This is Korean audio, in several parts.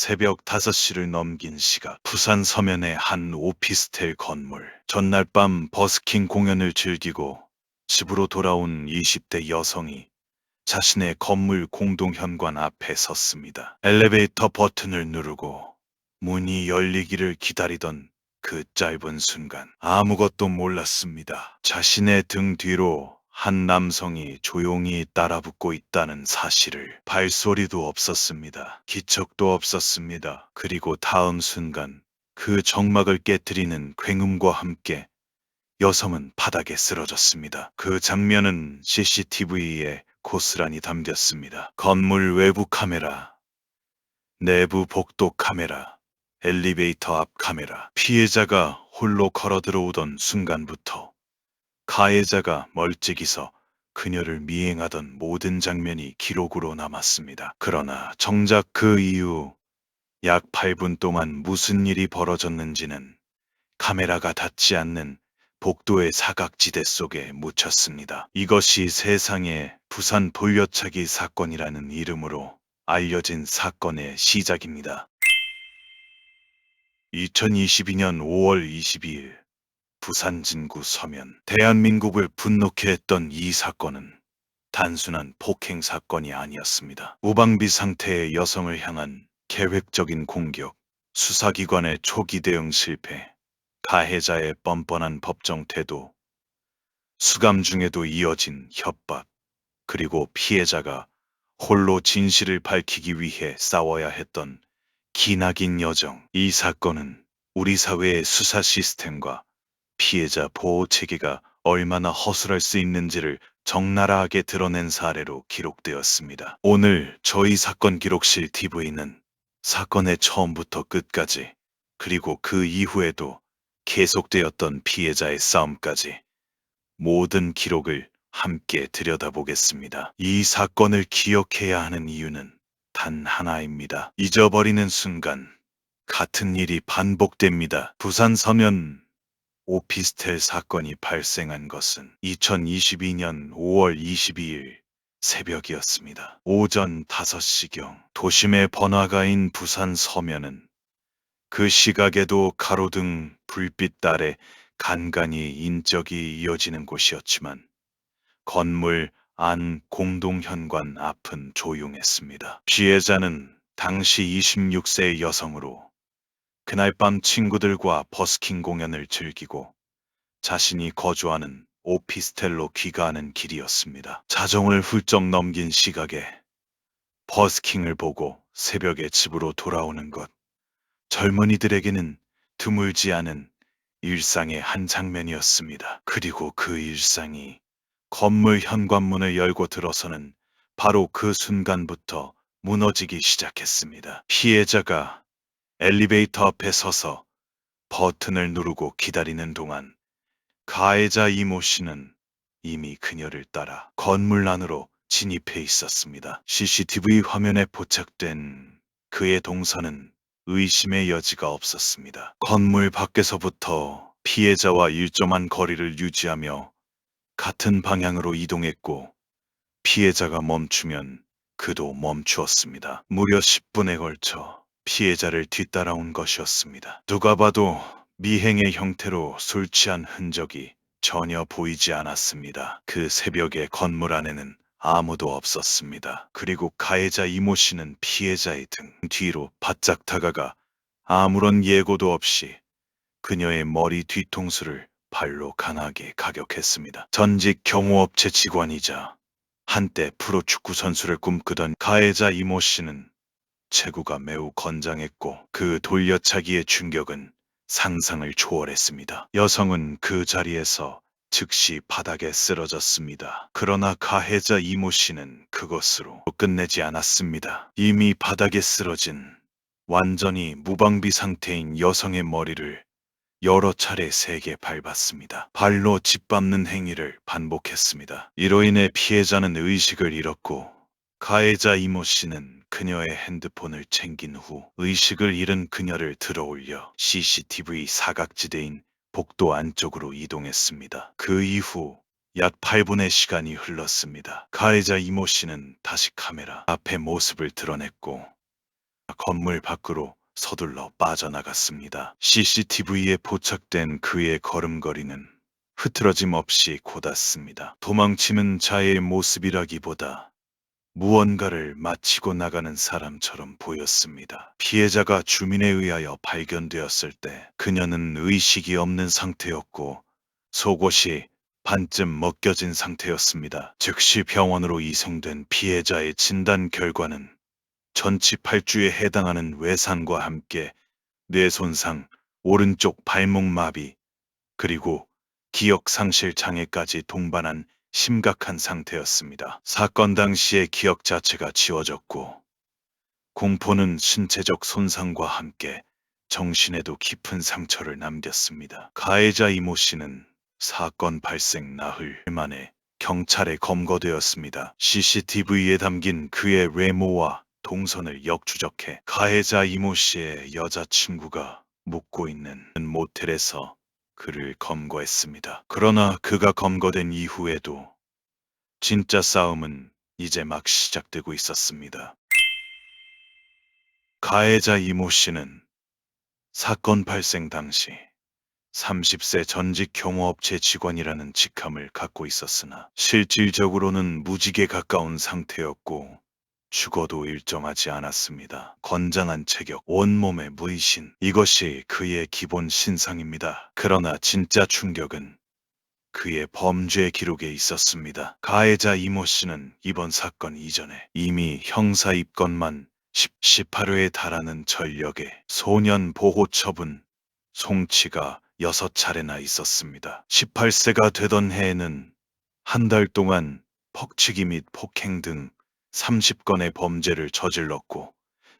새벽 5시를 넘긴 시각, 부산 서면의 한 오피스텔 건물. 전날 밤 버스킹 공연을 즐기고 집으로 돌아온 20대 여성이 자신의 건물 공동현관 앞에 섰습니다. 엘리베이터 버튼을 누르고 문이 열리기를 기다리던 그 짧은 순간 아무것도 몰랐습니다. 자신의 등 뒤로 한 남성이 조용히 따라붙고 있다는 사실을. 발소리도 없었습니다. 기척도 없었습니다. 그리고 다음 순간 그 정막을 깨뜨리는 굉음과 함께 여성은 바닥에 쓰러졌습니다. 그 장면은 CCTV에 고스란히 담겼습니다. 건물 외부 카메라, 내부 복도 카메라, 엘리베이터 앞 카메라. 피해자가 홀로 걸어 들어오던 순간부터 가해자가 멀찍이 서 그녀를 미행하던 모든 장면이 기록으로 남았습니다. 그러나 정작 그 이후 약 8분 동안 무슨 일이 벌어졌는지는 카메라가 닿지 않는 복도의 사각지대 속에 묻혔습니다. 이것이 세상에 부산 돌려차기 사건이라는 이름으로 알려진 사건의 시작입니다. 2022년 5월 22일 부산 진구 서면. 대한민국을 분노케 했던 이 사건은 단순한 폭행 사건이 아니었습니다. 무방비 상태의 여성을 향한 계획적인 공격, 수사기관의 초기 대응 실패, 가해자의 뻔뻔한 법정 태도, 수감 중에도 이어진 협박, 그리고 피해자가 홀로 진실을 밝히기 위해 싸워야 했던 기나긴 여정. 이 사건은 우리 사회의 수사 시스템과 피해자 보호 체계가 얼마나 허술할 수 있는지를 적나라하게 드러낸 사례로 기록되었습니다. 오늘 저희 사건 기록실 TV는 사건의 처음부터 끝까지, 그리고 그 이후에도 계속되었던 피해자의 싸움까지 모든 기록을 함께 들여다보겠습니다. 이 사건을 기억해야 하는 이유는 단 하나입니다. 잊어버리는 순간 같은 일이 반복됩니다. 부산 서면 오피스텔 사건이 발생한 것은 2022년 5월 22일 새벽이었습니다. 오전 5시경 도심의 번화가인 부산 서면은 그 시각에도 가로등 불빛 아래 간간히 인적이 이어지는 곳이었지만 건물 안 공동현관 앞은 조용했습니다. 피해자는 당시 26세의 여성으로 그날 밤 친구들과 버스킹 공연을 즐기고 자신이 거주하는 오피스텔로 귀가하는 길이었습니다. 자정을 훌쩍 넘긴 시각에 버스킹을 보고 새벽에 집으로 돌아오는 것, 젊은이들에게는 드물지 않은 일상의 한 장면이었습니다. 그리고 그 일상이 건물 현관문을 열고 들어서는 바로 그 순간부터 무너지기 시작했습니다. 피해자가 엘리베이터 앞에 서서 버튼을 누르고 기다리는 동안 가해자 이모 씨는 이미 그녀를 따라 건물 안으로 진입해 있었습니다. CCTV 화면에 포착된 그의 동선은 의심의 여지가 없었습니다. 건물 밖에서부터 피해자와 일정한 거리를 유지하며 같은 방향으로 이동했고 피해자가 멈추면 그도 멈추었습니다. 무려 10분에 걸쳐 피해자를 뒤따라온 것이었습니다. 누가 봐도 미행의 형태로 술 취한 흔적이 전혀 보이지 않았습니다. 그 새벽에 건물 안에는 아무도 없었습니다. 그리고 가해자 이모 씨는 피해자의 등 뒤로 바짝 다가가 아무런 예고도 없이 그녀의 머리 뒤통수를 발로 강하게 가격했습니다. 전직 경호업체 직원이자 한때 프로축구 선수를 꿈꾸던 가해자 이모 씨는 체구가 매우 건장했고 그 돌려차기의 충격은 상상을 초월했습니다. 여성은 그 자리에서 즉시 바닥에 쓰러졌습니다. 그러나 가해자 이모 씨는 그것으로 끝내지 않았습니다. 이미 바닥에 쓰러진 완전히 무방비 상태인 여성의 머리를 여러 차례 세게 밟았습니다. 발로 짓밟는 행위를 반복했습니다. 이로 인해 피해자는 의식을 잃었고 가해자 이모 씨는 그녀의 핸드폰을 챙긴 후 의식을 잃은 그녀를 들어올려 CCTV 사각지대인 복도 안쪽으로 이동했습니다. 그 이후 약 8분의 시간이 흘렀습니다. 가해자 이모 씨는 다시 카메라 앞에 모습을 드러냈고 건물 밖으로 서둘러 빠져나갔습니다. CCTV에 포착된 그의 걸음걸이는 흐트러짐 없이 곧았습니다. 도망치는 자의 모습이라기보다 무언가를 마치고 나가는 사람처럼 보였습니다. 피해자가 주민에 의하여 발견되었을 때 그녀는 의식이 없는 상태였고 속옷이 반쯤 벗겨진 상태였습니다. 즉시 병원으로 이송된 피해자의 진단 결과는 전치 8주에 해당하는 외상과 함께 뇌 손상, 오른쪽 발목 마비, 그리고 기억 상실 장애까지 동반한 심각한 상태였습니다. 사건 당시의 기억 자체가 지워졌고 공포는 신체적 손상과 함께 정신에도 깊은 상처를 남겼습니다. 가해자 이모 씨는 사건 발생 나흘 만에 경찰에 검거되었습니다. CCTV에 담긴 그의 외모와 동선을 역추적해 가해자 이모 씨의 여자친구가 묵고 있는 모텔에서 그를 검거했습니다. 그러나 그가 검거된 이후에도 진짜 싸움은 이제 막 시작되고 있었습니다. 가해자 이모 씨는 사건 발생 당시 30세 전직 경호업체 직원이라는 직함을 갖고 있었으나 실질적으로는 무직에 가까운 상태였고 죽어도 일정하지 않았습니다. 건장한 체격, 온몸의 무의신, 이것이 그의 기본 신상입니다. 그러나 진짜 충격은 그의 범죄 기록에 있었습니다. 가해자 이모 씨는 이번 사건 이전에 이미 형사 입건만 18회에 달하는 전력의 소년 보호 처분 송치가 6차례나 있었습니다. 18세가 되던 해에는 한 달 동안 퍽치기 및 폭행 등 30건의 범죄를 저질렀고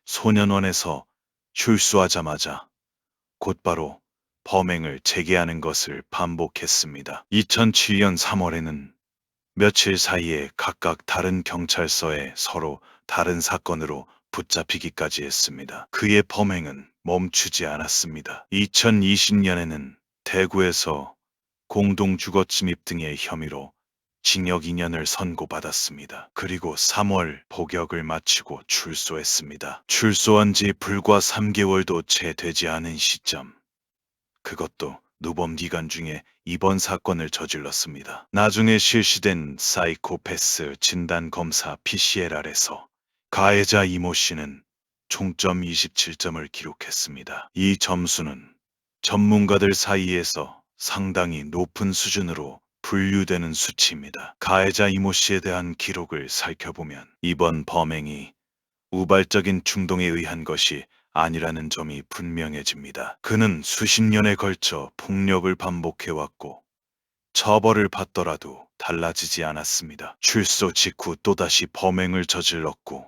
소년원에서 출소하자마자 곧바로 범행을 재개하는 것을 반복했습니다. 2007년 3월에는 며칠 사이에 각각 다른 경찰서에 서로 다른 사건으로 붙잡히기까지 했습니다. 그의 범행은 멈추지 않았습니다. 2020년에는 대구에서 공동주거 침입 등의 혐의로 징역 2년을 선고받았습니다. 그리고 3월 복역을 마치고 출소했습니다. 출소한 지 불과 3개월도 채 되지 않은 시점. 그것도 누범 기간 중에 이번 사건을 저질렀습니다. 나중에 실시된 사이코패스 진단검사 PCLR에서 가해자 이모 씨는 총점 27점을 기록했습니다. 이 점수는 전문가들 사이에서 상당히 높은 수준으로 분류되는 수치입니다. 가해자 이모 씨에 대한 기록을 살펴보면 이번 범행이 우발적인 충동에 의한 것이 아니라는 점이 분명해집니다. 그는 수십 년에 걸쳐 폭력을 반복해왔고 처벌을 받더라도 달라지지 않았습니다. 출소 직후 또다시 범행을 저질렀고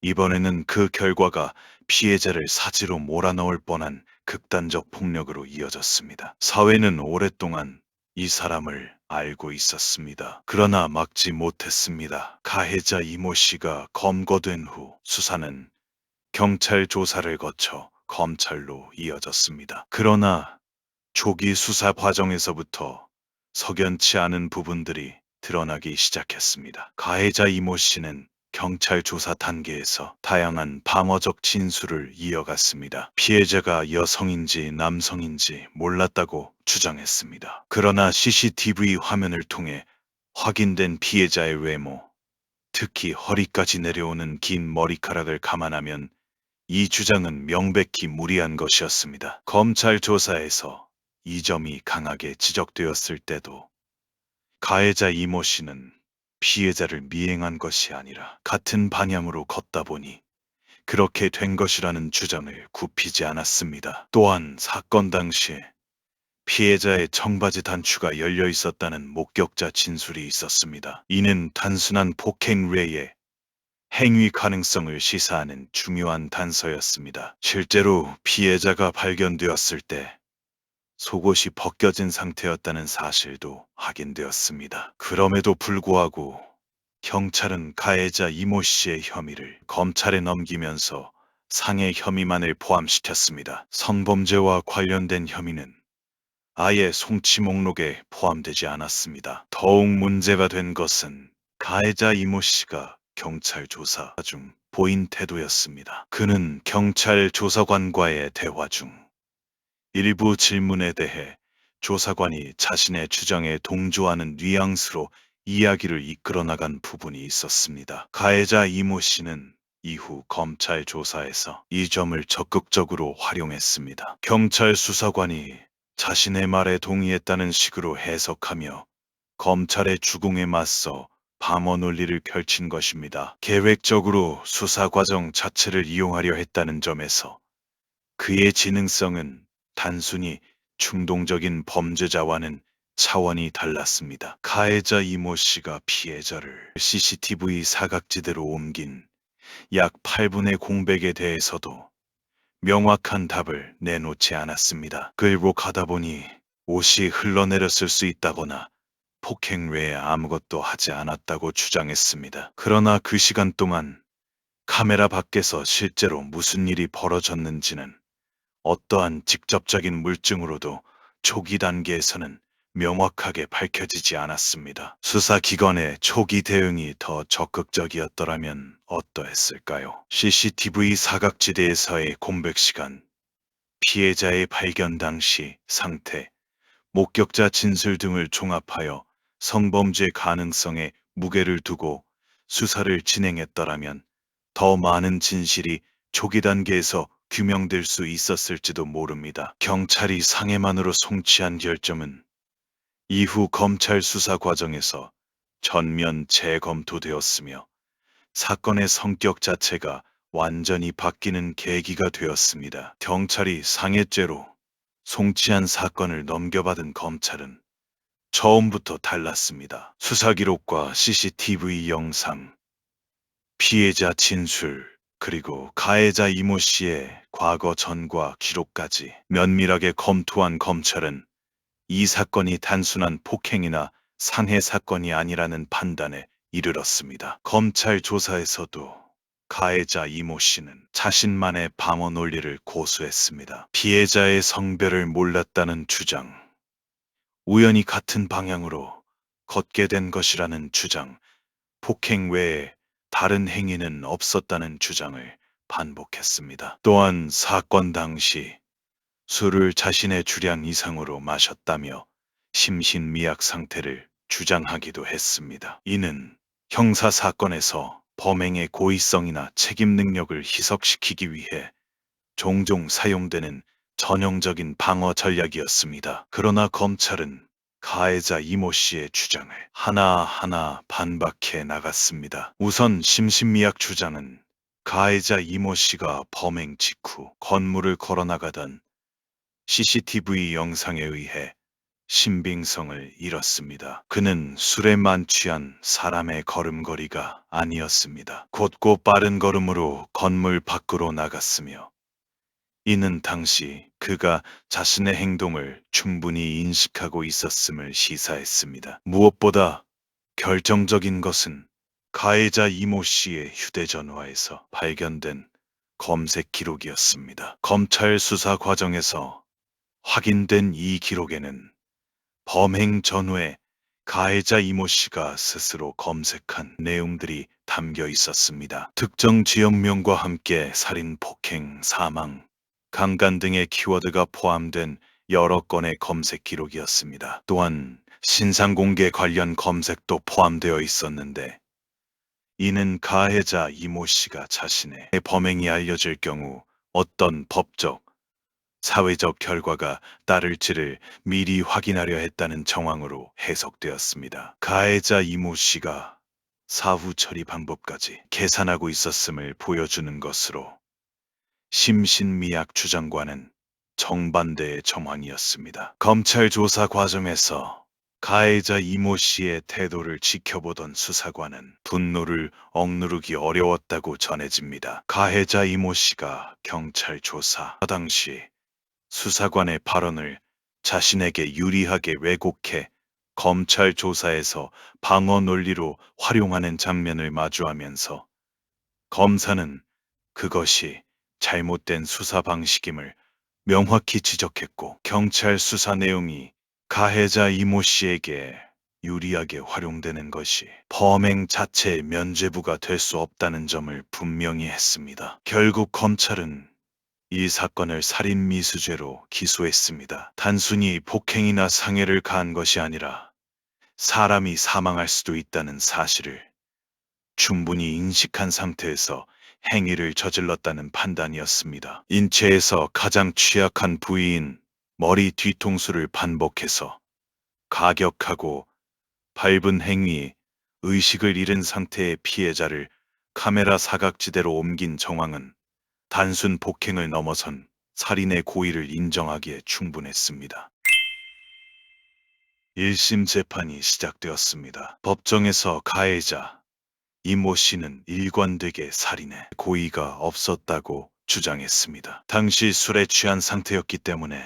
이번에는 그 결과가 피해자를 사지로 몰아넣을 뻔한 극단적 폭력으로 이어졌습니다. 사회는 오랫동안 이 사람을 알고 있었습니다. 그러나 막지 못했습니다. 가해자 이모 씨가 검거된 후 수사는 경찰 조사를 거쳐 검찰로 이어졌습니다. 그러나 초기 수사 과정에서부터 석연치 않은 부분들이 드러나기 시작했습니다. 가해자 이모 씨는 경찰 조사 단계에서 다양한 방어적 진술을 이어갔습니다. 피해자가 여성인지 남성인지 몰랐다고 주장했습니다. 그러나 CCTV 화면을 통해 확인된 피해자의 외모, 특히 허리까지 내려오는 긴 머리카락을 감안하면 이 주장은 명백히 무리한 것이었습니다. 검찰 조사에서 이 점이 강하게 지적되었을 때도 가해자 이모 씨는 피해자를 미행한 것이 아니라 같은 방향으로 걷다 보니 그렇게 된 것이라는 주장을 굽히지 않았습니다. 또한 사건 당시에 피해자의 청바지 단추가 열려 있었다는 목격자 진술이 있었습니다. 이는 단순한 폭행 외에 행위 가능성을 시사하는 중요한 단서였습니다. 실제로 피해자가 발견되었을 때 속옷이 벗겨진 상태였다는 사실도 확인되었습니다. 그럼에도 불구하고 경찰은 가해자 이모 씨의 혐의를 검찰에 넘기면서 상해 혐의만을 포함시켰습니다. 성범죄와 관련된 혐의는 아예 송치 목록에 포함되지 않았습니다. 더욱 문제가 된 것은 가해자 이모 씨가 경찰 조사 중 보인 태도였습니다. 그는 경찰 조사관과의 대화 중 일부 질문에 대해 조사관이 자신의 주장에 동조하는 뉘앙스로 이야기를 이끌어 나간 부분이 있었습니다. 가해자 이모 씨는 이후 검찰 조사에서 이 점을 적극적으로 활용했습니다. 경찰 수사관이 자신의 말에 동의했다는 식으로 해석하며 검찰의 주공에 맞서 방어 논리를 펼친 것입니다. 계획적으로 수사 과정 자체를 이용하려 했다는 점에서 그의 지능성은 단순히 충동적인 범죄자와는 차원이 달랐습니다. 가해자 이모 씨가 피해자를 CCTV 사각지대로 옮긴 약 8분의 공백에 대해서도 명확한 답을 내놓지 않았습니다. 끌고 가다 보니 옷이 흘러내렸을 수 있다거나 폭행 외에 아무것도 하지 않았다고 주장했습니다. 그러나 그 시간 동안 카메라 밖에서 실제로 무슨 일이 벌어졌는지는 어떠한 직접적인 물증으로도 초기 단계에서는 명확하게 밝혀지지 않았습니다. 수사기관의 초기 대응이 더 적극적이었더라면 어떠했을까요? CCTV 사각지대에서의 공백 시간, 피해자의 발견 당시 상태, 목격자 진술 등을 종합하여 성범죄 가능성에 무게를 두고 수사를 진행했더라면 더 많은 진실이 초기 단계에서 규명될 수 있었을지도 모릅니다. 경찰이 상해만으로 송치한 결점은 이후 검찰 수사 과정에서 전면 재검토되었으며 사건의 성격 자체가 완전히 바뀌는 계기가 되었습니다. 경찰이 상해죄로 송치한 사건을 넘겨받은 검찰은 처음부터 달랐습니다. 수사 기록과 CCTV 영상, 피해자 진술, 그리고 가해자 이모 씨의 과거 전과 기록까지 면밀하게 검토한 검찰은 이 사건이 단순한 폭행이나 상해 사건이 아니라는 판단에 이르렀습니다. 검찰 조사에서도 가해자 이모 씨는 자신만의 방어 논리를 고수했습니다. 피해자의 성별을 몰랐다는 주장, 우연히 같은 방향으로 걷게 된 것이라는 주장, 폭행 외에 다른 행위는 없었다는 주장을 반복했습니다. 또한 사건 당시 술을 자신의 주량 이상으로 마셨다며 심신미약 상태를 주장하기도 했습니다. 이는 형사 사건에서 범행의 고의성이나 책임 능력을 희석시키기 위해 종종 사용되는 전형적인 방어 전략이었습니다. 그러나 검찰은 가해자 이모 씨의 주장을 하나하나 반박해 나갔습니다. 우선 심신미약 주장은 가해자 이모 씨가 범행 직후 건물을 걸어나가던 CCTV 영상에 의해 신빙성을 잃었습니다. 그는 술에 만취한 사람의 걸음걸이가 아니었습니다. 곧고 빠른 걸음으로 건물 밖으로 나갔으며 이는 당시 그가 자신의 행동을 충분히 인식하고 있었음을 시사했습니다. 무엇보다 결정적인 것은 가해자 이모 씨의 휴대전화에서 발견된 검색 기록이었습니다. 검찰 수사 과정에서 확인된 이 기록에는 범행 전후에 가해자 이모 씨가 스스로 검색한 내용들이 담겨 있었습니다. 특정 지역명과 함께 살인, 폭행, 사망, 강간 등의 키워드가 포함된 여러 건의 검색 기록이었습니다. 또한 신상공개 관련 검색도 포함되어 있었는데 이는 가해자 이모 씨가 자신의 범행이 알려질 경우 어떤 법적, 사회적 결과가 따를지를 미리 확인하려 했다는 정황으로 해석되었습니다. 가해자 이모 씨가 사후 처리 방법까지 계산하고 있었음을 보여주는 것으로 심신미약 주장과는 정반대의 정황이었습니다. 검찰 조사 과정에서 가해자 이모 씨의 태도를 지켜보던 수사관은 분노를 억누르기 어려웠다고 전해집니다. 가해자 이모 씨가 경찰 조사 당시 수사관의 발언을 자신에게 유리하게 왜곡해 검찰 조사에서 방어 논리로 활용하는 장면을 마주하면서 검사는 그것이 잘못된 수사 방식임을 명확히 지적했고 경찰 수사 내용이 가해자 이모 씨에게 유리하게 활용되는 것이 범행 자체의 면죄부가 될 수 없다는 점을 분명히 했습니다. 결국 검찰은 이 사건을 살인미수죄로 기소했습니다. 단순히 폭행이나 상해를 가한 것이 아니라 사람이 사망할 수도 있다는 사실을 충분히 인식한 상태에서 행위를 저질렀다는 판단이었습니다. 인체에서 가장 취약한 부위인 머리 뒤통수를 반복해서 가격하고 밟은 행위, 의식을 잃은 상태의 피해자를 카메라 사각지대로 옮긴 정황은 단순 폭행을 넘어선 살인의 고의를 인정하기에 충분했습니다. 1심 재판이 시작되었습니다. 법정에서 가해자 이모 씨는 일관되게 살인의 고의가 없었다고 주장했습니다. 당시 술에 취한 상태였기 때문에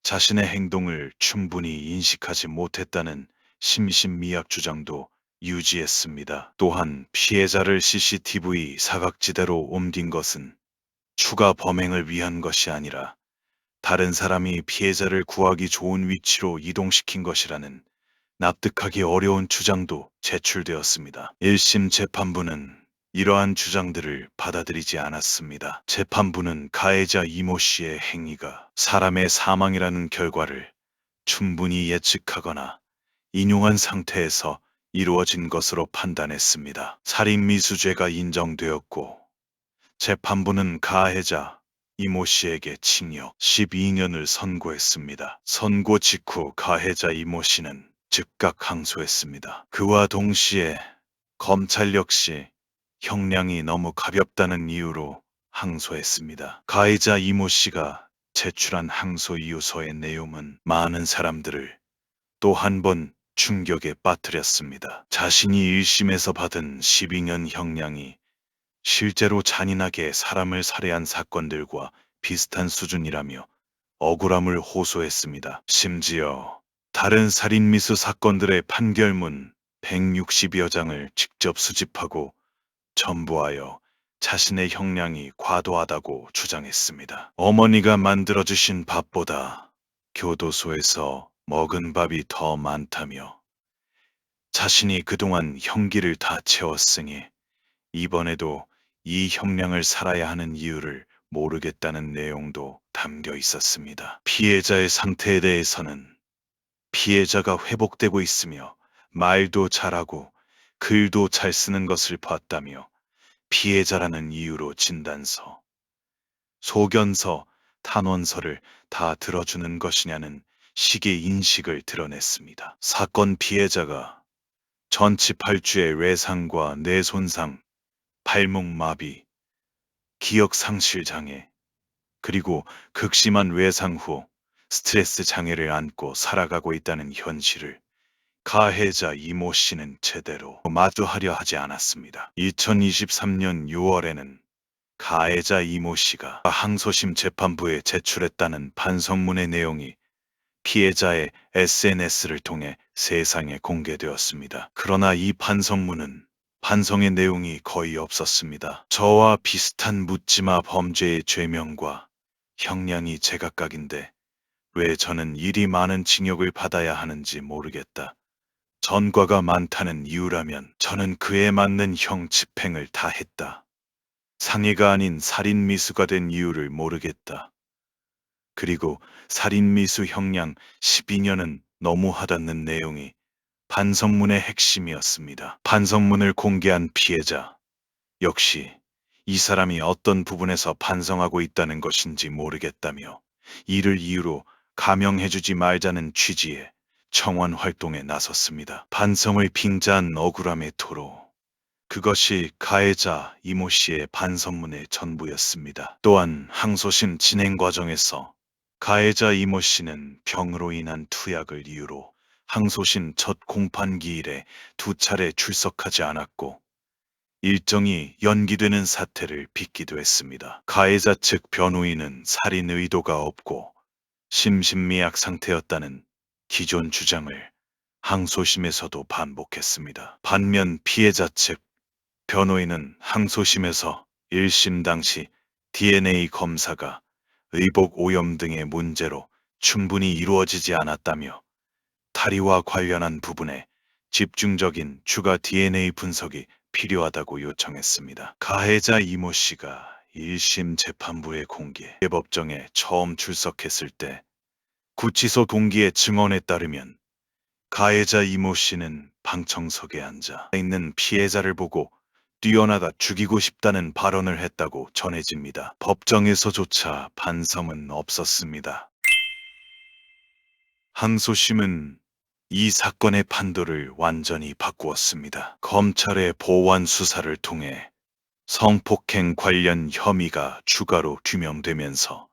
자신의 행동을 충분히 인식하지 못했다는 심신미약 주장도 유지했습니다. 또한 피해자를 CCTV 사각지대로 옮긴 것은 추가 범행을 위한 것이 아니라 다른 사람이 피해자를 구하기 좋은 위치로 이동시킨 것이라는 납득하기 어려운 주장도 제출되었습니다. 1심 재판부는 이러한 주장들을 받아들이지 않았습니다. 재판부는 가해자 이모 씨의 행위가 사람의 사망이라는 결과를 충분히 예측하거나 인용한 상태에서 이루어진 것으로 판단했습니다. 살인미수죄가 인정되었고 재판부는 가해자 이모 씨에게 징역 12년을 선고했습니다. 선고 직후 가해자 이모 씨는 즉각 항소했습니다. 그와 동시에 검찰 역시 형량이 너무 가볍다는 이유로 항소했습니다. 가해자 이모 씨가 제출한 항소 이유서의 내용은 많은 사람들을 또 한 번 충격에 빠뜨렸습니다. 자신이 1심에서 받은 12년 형량이 실제로 잔인하게 사람을 살해한 사건들과 비슷한 수준이라며 억울함을 호소했습니다. 심지어 다른 살인미수 사건들의 판결문 160여 장을 직접 수집하고 첨부하여 자신의 형량이 과도하다고 주장했습니다. 어머니가 만들어주신 밥보다 교도소에서 먹은 밥이 더 많다며 자신이 그동안 형기를 다 채웠으니 이번에도 이 형량을 살아야 하는 이유를 모르겠다는 내용도 담겨 있었습니다. 피해자의 상태에 대해서는 피해자가 회복되고 있으며 말도 잘하고 글도 잘 쓰는 것을 봤다며 피해자라는 이유로 진단서, 소견서, 탄원서를 다 들어주는 것이냐는 식의 인식을 드러냈습니다. 사건 피해자가 전치 8주의 외상과 뇌손상, 발목마비, 기억상실장애, 그리고 극심한 외상 후 스트레스 장애를 안고 살아가고 있다는 현실을 가해자 이모 씨는 제대로 마주하려 하지 않았습니다. 2023년 6월에는 가해자 이모 씨가 항소심 재판부에 제출했다는 반성문의 내용이 피해자의 SNS를 통해 세상에 공개되었습니다. 그러나 이 반성문은 반성의 내용이 거의 없었습니다. 저와 비슷한 묻지마 범죄의 죄명과 형량이 제각각인데 왜 저는 일이 많은 징역을 받아야 하는지 모르겠다. 전과가 많다는 이유라면 저는 그에 맞는 형 집행을 다 했다. 상해가 아닌 살인미수가 된 이유를 모르겠다. 그리고 살인미수 형량 12년은 너무하다는 내용이 반성문의 핵심이었습니다. 반성문을 공개한 피해자. 역시 이 사람이 어떤 부분에서 반성하고 있다는 것인지 모르겠다며 이를 이유로 감형해주지 말자는 취지의 청원 활동에 나섰습니다. 반성을 빙자한 억울함의 토로. 그것이 가해자 이모 씨의 반성문의 전부였습니다. 또한 항소심 진행 과정에서 가해자 이모 씨는 병으로 인한 투약을 이유로 항소심 첫 공판기일에 2차례 출석하지 않았고 일정이 연기되는 사태를 빚기도 했습니다. 가해자 측 변호인은 살인 의도가 없고 심신미약 상태였다는 기존 주장을 항소심에서도 반복했습니다. 반면 피해자 측 변호인은 항소심에서 1심 당시 DNA 검사가 의복 오염 등의 문제로 충분히 이루어지지 않았다며 다리와 관련한 부분에 집중적인 추가 DNA 분석이 필요하다고 요청했습니다. 가해자 이모 씨가 1심 재판부에 공개 법정에 처음 출석했을 때 구치소 동기의 증언에 따르면 가해자 이모 씨는 방청석에 앉아 있는 피해자를 보고 뛰어나가 죽이고 싶다는 발언을 했다고 전해집니다. 법정에서조차 반성은 없었습니다. 항소심은 이 사건의 판도를 완전히 바꾸었습니다. 검찰의 보완 수사를 통해 성폭행 관련 혐의가 추가로 규명되면서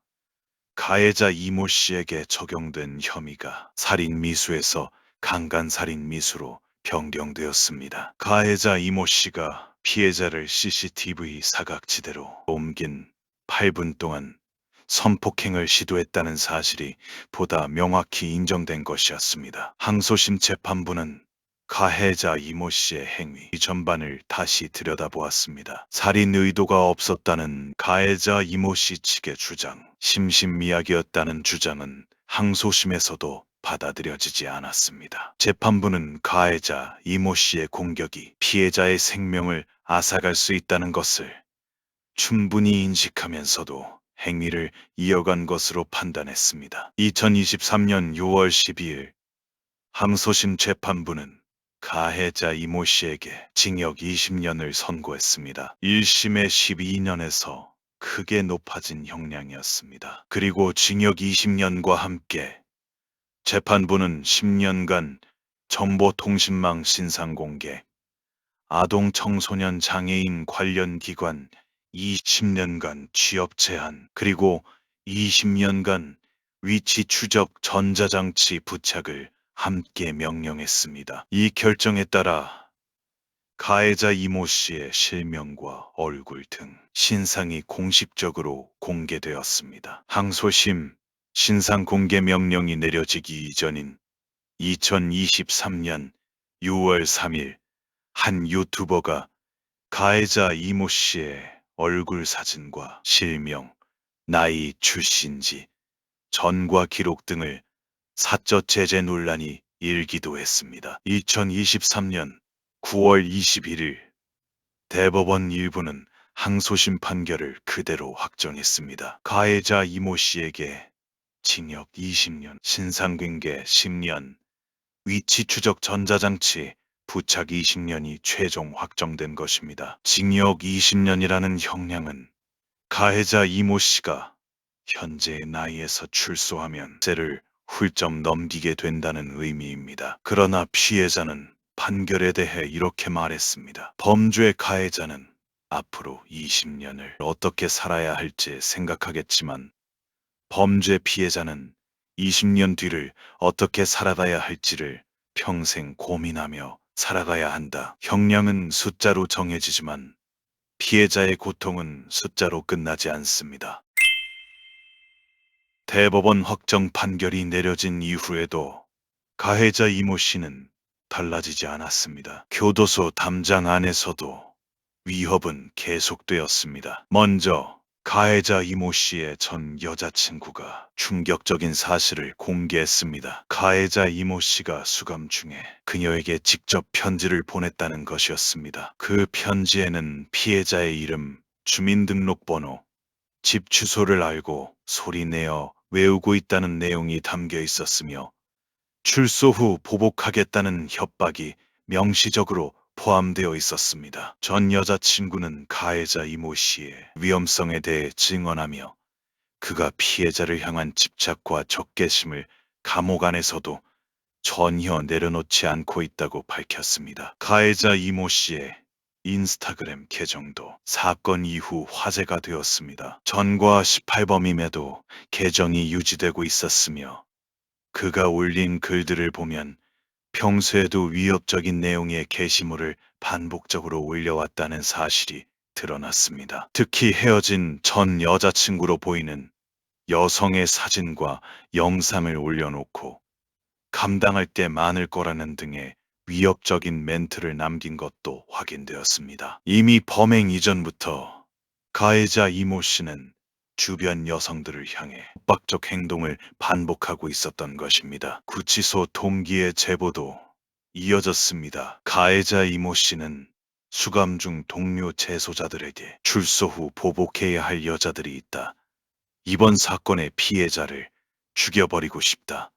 가해자 이모 씨에게 적용된 혐의가 살인미수에서 강간살인미수로 변경되었습니다. 가해자 이모 씨가 피해자를 CCTV 사각지대로 옮긴 8분 동안 성폭행을 시도했다는 사실이 보다 명확히 인정된 것이었습니다. 항소심 재판부는 가해자 이모 씨의 행위 전반을 다시 들여다보았습니다. 살인 의도가 없었다는 가해자 이모 씨 측의 주장, 심신미약이었다는 주장은 항소심에서도 받아들여지지 않았습니다. 재판부는 가해자 이모 씨의 공격이 피해자의 생명을 앗아갈 수 있다는 것을 충분히 인식하면서도 행위를 이어간 것으로 판단했습니다. 2023년 6월 12일 항소심 재판부는 가해자 이모 씨에게 징역 20년을 선고했습니다. 1심의 12년에서 크게 높아진 형량이었습니다. 그리고 징역 20년과 함께 재판부는 10년간 정보통신망 신상공개, 아동 청소년 장애인 관련 기관 20년간 취업 제한, 그리고 20년간 위치 추적 전자장치 부착을 함께 명령했습니다. 이 결정에 따라 가해자 이모 씨의 실명과 얼굴 등 신상이 공식적으로 공개되었습니다. 항소심 신상 공개 명령이 내려지기 이전인 2023년 6월 3일 한 유튜버가 가해자 이모 씨의 얼굴 사진과 실명, 나이, 출신지, 전과 기록 등을 사적 제재 논란이 일기도 했습니다. 2023년 9월 21일 대법원 일부는 항소심 판결을 그대로 확정했습니다. 가해자 이모 씨에게 징역 20년, 신상공개 10년, 위치 추적 전자장치 부착 20년이 최종 확정된 것입니다. 징역 20년이라는 형량은 가해자 이모 씨가 현재의 나이에서 출소하면 세를 훌쩍 넘기게 된다는 의미입니다. 그러나 피해자는 판결에 대해 이렇게 말했습니다. 범죄의 가해자는 앞으로 20년을 어떻게 살아야 할지 생각하겠지만 범죄 피해자는 20년 뒤를 어떻게 살아가야 할지를 평생 고민하며 살아가야 한다. 형량은 숫자로 정해지지만 피해자의 고통은 숫자로 끝나지 않습니다. 대법원 확정 판결이 내려진 이후에도 가해자 이모 씨는 달라지지 않았습니다. 교도소 담장 안에서도 위협은 계속되었습니다. 먼저 가해자 이모 씨의 전 여자친구가 충격적인 사실을 공개했습니다. 가해자 이모 씨가 수감 중에 그녀에게 직접 편지를 보냈다는 것이었습니다. 그 편지에는 피해자의 이름, 주민등록번호, 집 주소를 알고 소리내어 외우고 있다는 내용이 담겨 있었으며 출소 후 보복하겠다는 협박이 명시적으로 포함되어 있었습니다. 전 여자친구는 가해자 이모 씨의 위험성에 대해 증언하며 그가 피해자를 향한 집착과 적개심을 감옥 안에서도 전혀 내려놓지 않고 있다고 밝혔습니다. 가해자 이모 씨의 인스타그램 계정도 사건 이후 화제가 되었습니다. 전과 18범임에도 계정이 유지되고 있었으며 그가 올린 글들을 보면 평소에도 위협적인 내용의 게시물을 반복적으로 올려왔다는 사실이 드러났습니다. 특히 헤어진 전 여자친구로 보이는 여성의 사진과 영상을 올려놓고 감당할 게 많을 거라는 등의 위협적인 멘트를 남긴 것도 확인되었습니다. 이미 범행 이전부터 가해자 이모 씨는 주변 여성들을 향해 협박적 행동을 반복하고 있었던 것입니다. 구치소 동기의 제보도 이어졌습니다. 가해자 이모 씨는 수감 중 동료 재소자들에게 출소 후 보복해야 할 여자들이 있다. 이번 사건의 피해자를 죽여버리고 싶다.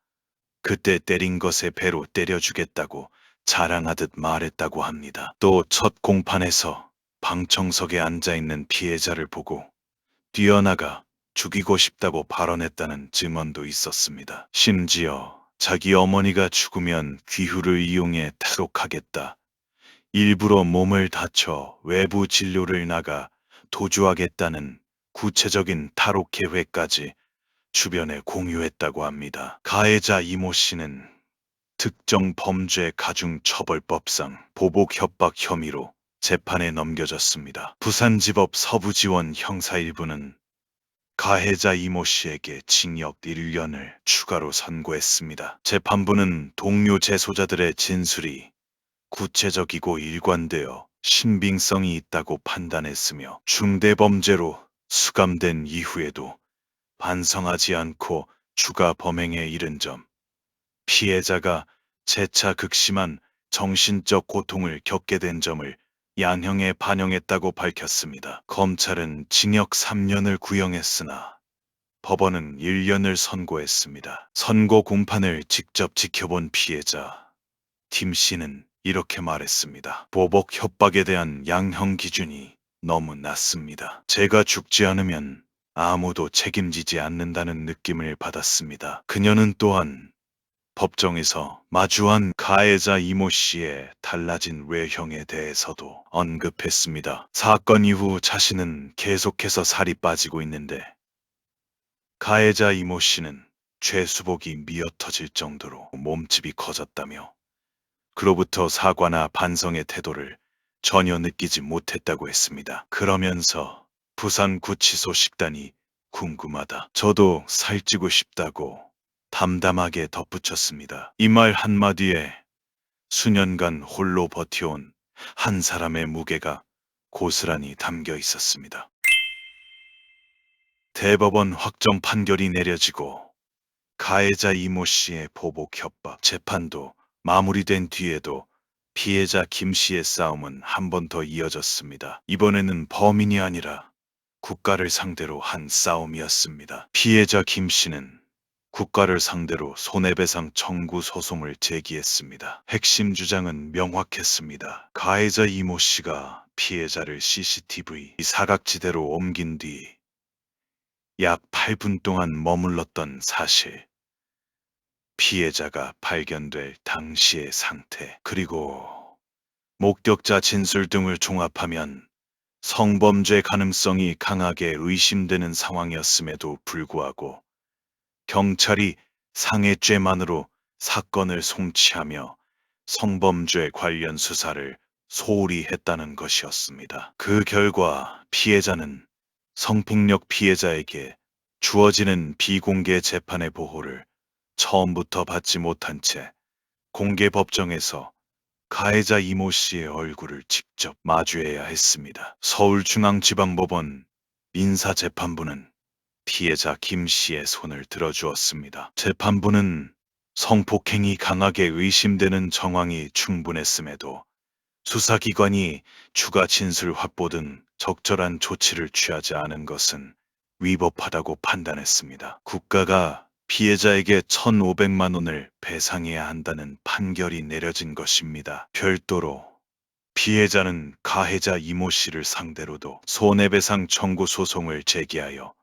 그때 때린 것에 배로 때려주겠다고 자랑하듯 말했다고 합니다. 또 첫 공판에서 방청석에 앉아있는 피해자를 보고 뛰어나가 죽이고 싶다고 발언했다는 증언도 있었습니다. 심지어 자기 어머니가 죽으면 귀후를 이용해 탈옥하겠다. 일부러 몸을 다쳐 외부 진료를 나가 도주하겠다는 구체적인 탈옥 계획까지 주변에 공유했다고 합니다. 가해자 이모 씨는 특정 범죄 가중처벌법상 보복 협박 혐의로 재판에 넘겨졌습니다. 부산지법 서부지원 형사 1부는 가해자 이모 씨에게 징역 1년을 추가로 선고했습니다. 재판부는 동료 재소자들의 진술이 구체적이고 일관되어 신빙성이 있다고 판단했으며 중대범죄로 수감된 이후에도 반성하지 않고 추가 범행에 이른 점, 피해자가 재차 극심한 정신적 고통을 겪게 된 점을 양형에 반영했다고 밝혔습니다. 검찰은 징역 3년을 구형했으나 법원은 1년을 선고했습니다. 선고 공판을 직접 지켜본 피해자 김 씨는 이렇게 말했습니다. 보복 협박에 대한 양형 기준이 너무 낮습니다. 제가 죽지 않으면 아무도 책임지지 않는다는 느낌을 받았습니다. 그녀는 또한 법정에서 마주한 가해자 이모 씨의 달라진 외형에 대해서도 언급했습니다. 사건 이후 자신은 계속해서 살이 빠지고 있는데 가해자 이모 씨는 죄수복이 미어터질 정도로 몸집이 커졌다며 그로부터 사과나 반성의 태도를 전혀 느끼지 못했다고 했습니다. 그러면서 부산구치소 식단이 궁금하다. 저도 살찌고 싶다고 담담하게 덧붙였습니다. 이 말 한마디에 수년간 홀로 버텨온 한 사람의 무게가 고스란히 담겨 있었습니다. 대법원 확정 판결이 내려지고 가해자 이모 씨의 보복 협박 재판도 마무리된 뒤에도 피해자 김 씨의 싸움은 한 번 더 이어졌습니다. 이번에는 범인이 아니라 국가를 상대로 한 싸움이었습니다. 피해자 김 씨는 국가를 상대로 손해배상 청구 소송을 제기했습니다. 핵심 주장은 명확했습니다. 가해자 이모 씨가 피해자를 CCTV 사각지대로 옮긴 뒤 약 8분 동안 머물렀던 사실, 피해자가 발견될 당시의 상태, 그리고 목격자 진술 등을 종합하면 성범죄 가능성이 강하게 의심되는 상황이었음에도 불구하고 경찰이 상해죄만으로 사건을 송치하며 성범죄 관련 수사를 소홀히 했다는 것이었습니다. 그 결과 피해자는 성폭력 피해자에게 주어지는 비공개 재판의 보호를 처음부터 받지 못한 채 공개 법정에서 가해자 이모 씨의 얼굴을 직접 마주해야 했습니다. 서울중앙지방법원 민사재판부는 피해자 김 씨의 손을 들어주었습니다. 재판부는 성폭행이 강하게 의심되는 정황이 충분했음에도 수사기관이 추가 진술 확보 등 적절한 조치를 취하지 않은 것은 위법하다고 판단했습니다. 국가가 피해자에게 1,500만 원을 배상해야 한다는 판결이 내려진 것입니다. 별도로 피해자는 가해자 이모 씨를 상대로도 손해배상 청구 소송을 제기하여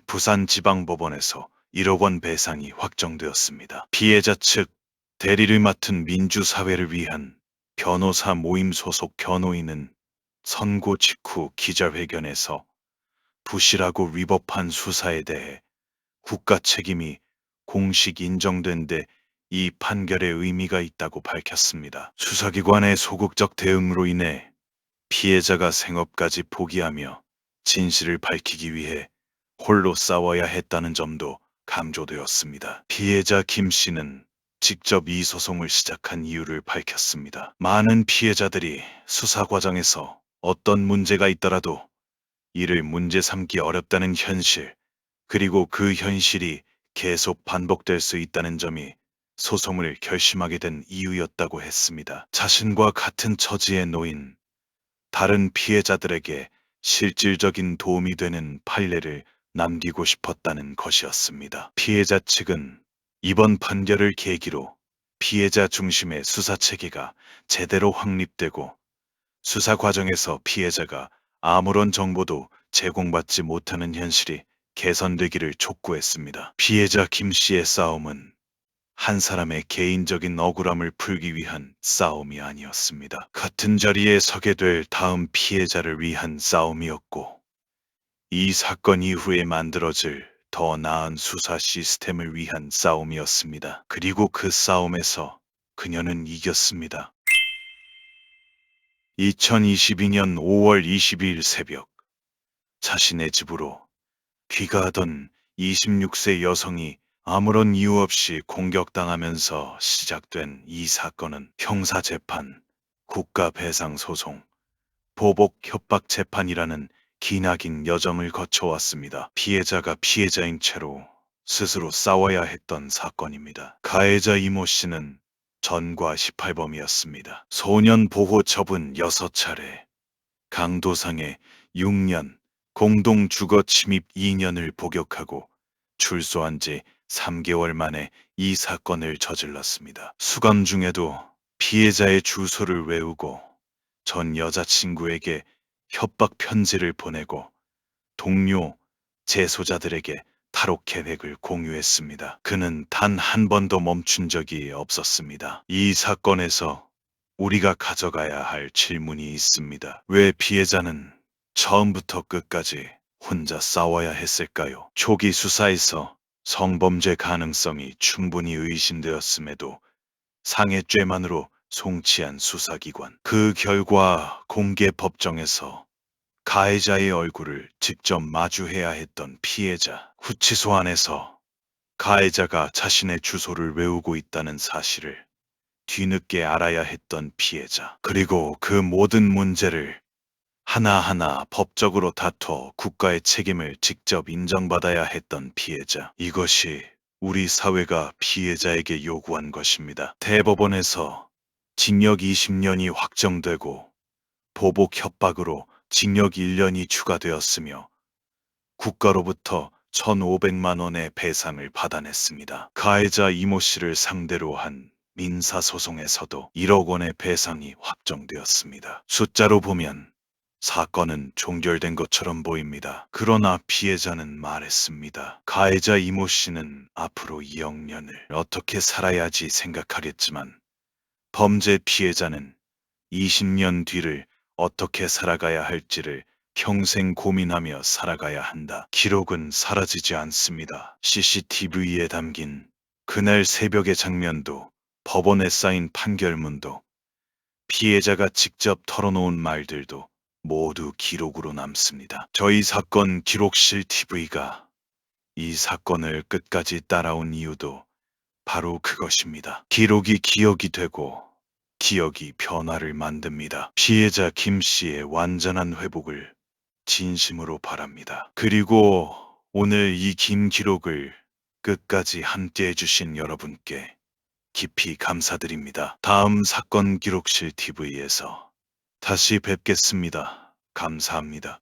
부산지방법원에서 1억 원 배상이 확정되었습니다. 피해자 측 대리를 맡은 민주사회를 위한 변호사 모임 소속 변호인은 선고 직후 기자회견에서 부실하고 위법한 수사에 대해 국가 책임이 공식 인정된 데 이 판결의 의미가 있다고 밝혔습니다. 수사기관의 소극적 대응으로 인해 피해자가 생업까지 포기하며 진실을 밝히기 위해 홀로 싸워야 했다는 점도 강조되었습니다. 피해자 김 씨는 직접 이 소송을 시작한 이유를 밝혔습니다. 많은 피해자들이 수사 과정에서 어떤 문제가 있더라도 이를 문제 삼기 어렵다는 현실, 그리고 그 현실이 계속 반복될 수 있다는 점이 소송을 결심하게 된 이유였다고 했습니다. 자신과 같은 처지에 놓인 다른 피해자들에게 실질적인 도움이 되는 판례를 남기고 싶었다는 것이었습니다. 피해자 측은 이번 판결을 계기로 피해자 중심의 수사 체계가 제대로 확립되고 수사 과정에서 피해자가 아무런 정보도 제공받지 못하는 현실이 개선되기를 촉구했습니다. 피해자 김 씨의 싸움은 한 사람의 개인적인 억울함을 풀기 위한 싸움이 아니었습니다. 같은 자리에 서게 될 다음 피해자를 위한 싸움이었고, 이 사건 이후에 만들어질 더 나은 수사 시스템을 위한 싸움이었습니다. 그리고 그 싸움에서 그녀는 이겼습니다. 2022년 5월 22일 새벽, 자신의 집으로 귀가하던 26세 여성이 아무런 이유 없이 공격당하면서 시작된 이 사건은 형사재판, 국가배상소송, 보복 협박 재판이라는 기나긴 여정을 거쳐왔습니다. 피해자가 피해자인 채로 스스로 싸워야 했던 사건입니다. 가해자 이모 씨는 전과 18범이었습니다. 소년 보호 처분 6차례, 강도상해 6년, 공동 주거 침입 2년을 복역하고 출소한 지 3개월 만에 이 사건을 저질렀습니다. 수감 중에도 피해자의 주소를 외우고 전 여자친구에게 협박 편지를 보내고 동료, 재소자들에게 탈옥 계획을 공유했습니다. 그는 단 한 번도 멈춘 적이 없었습니다. 이 사건에서 우리가 가져가야 할 질문이 있습니다. 왜 피해자는 처음부터 끝까지 혼자 싸워야 했을까요? 초기 수사에서 성범죄 가능성이 충분히 의심되었음에도 상해죄만으로 송치한 수사기관. 그 결과 공개 법정에서 가해자의 얼굴을 직접 마주해야 했던 피해자. 구치소 안에서 가해자가 자신의 주소를 외우고 있다는 사실을 뒤늦게 알아야 했던 피해자. 그리고 그 모든 문제를 하나하나 법적으로 다퉈 국가의 책임을 직접 인정받아야 했던 피해자. 이것이 우리 사회가 피해자에게 요구한 것입니다. 대법원에서 징역 20년이 확정되고 보복 협박으로 징역 1년이 추가되었으며 국가로부터 1,500만 원의 배상을 받아냈습니다. 가해자 이모 씨를 상대로 한 민사소송에서도 1억 원의 배상이 확정되었습니다. 숫자로 보면 사건은 종결된 것처럼 보입니다. 그러나 피해자는 말했습니다. 가해자 이모 씨는 앞으로 2억 년을 어떻게 살아야지 생각하겠지만 범죄 피해자는 20년 뒤를 어떻게 살아가야 할지를 평생 고민하며 살아가야 한다. 기록은 사라지지 않습니다. CCTV에 담긴 그날 새벽의 장면도 법원에 쌓인 판결문도 피해자가 직접 털어놓은 말들도 모두 기록으로 남습니다. 저희 사건 기록실 TV가 이 사건을 끝까지 따라온 이유도 바로 그것입니다. 기록이 기억이 되고 기억이 변화를 만듭니다. 피해자 김 씨의 완전한 회복을 진심으로 바랍니다. 그리고 오늘 이 긴 기록을 끝까지 함께 해주신 여러분께 깊이 감사드립니다. 다음 사건 기록실 TV에서 다시 뵙겠습니다. 감사합니다.